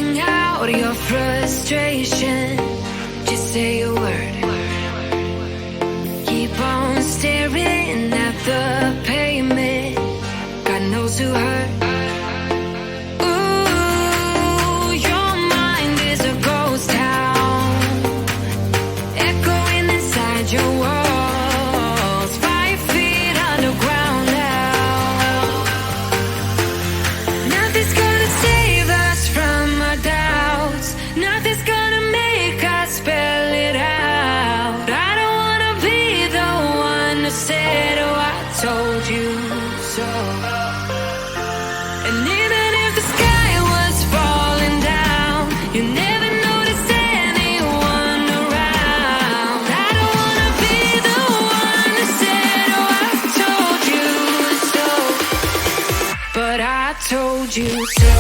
letting out your frustration. Just say a word. Keep on staring at the pavement. God knows who hurt. Ooh, your mind is a ghost town, echoing inside your walls, 5 feet underground now. Nothing's gonna save us from our doubts. Nothing's gonna make us spell it out. I don't wanna be the one who said, oh, I told you so. And even if the sky was falling down, you never noticed anyone around. I don't wanna be the one who said, oh, I told you so. But I told you so.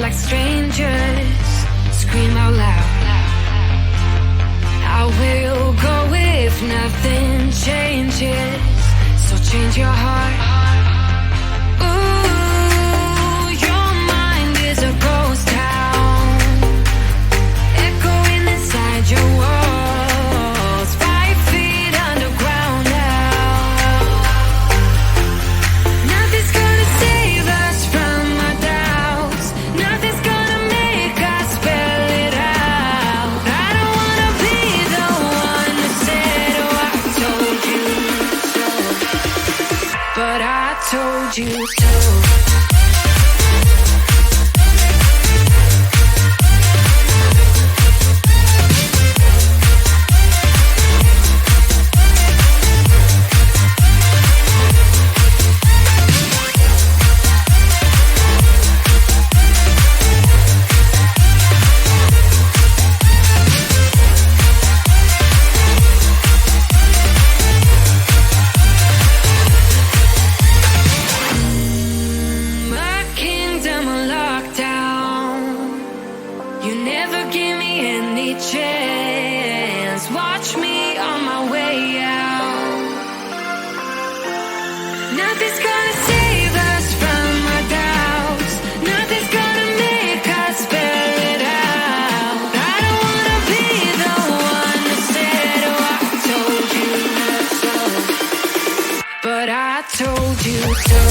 Like strangers, scream out loud. I will go if nothing changes, so change your heart. Ooh, your mind is a ghost town, echoing inside your walls, 5 feet underground now. Nothing's gonna save us from our doubts. Nothing's gonna make us spell it out. I don't wanna be the one who said, oh, I told you so. But I told you so. You never give me any chance. Watch me on my way out. Nothing's gonna save us from our doubts. Nothing's gonna make us spell it out. I don't wanna be the one who said, oh, I told you so. But I told you so.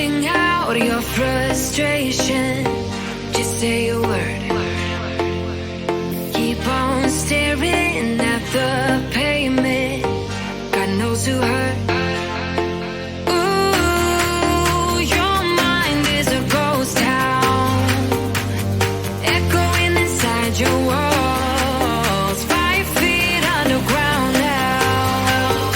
letting out your frustration. Just say a word. Keep on staring at the pavement. God knows who hurt. Ooh, your mind is a ghost town, echoing inside your walls, 5 feet underground now.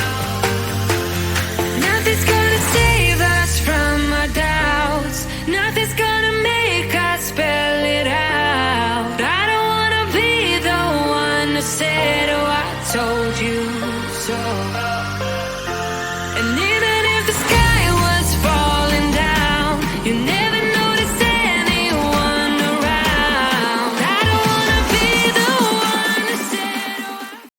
Nothing's gonna save us from our doubts. Nothing's gonna make us spell it out. I don't wanna be the one to say, oh, I told you so.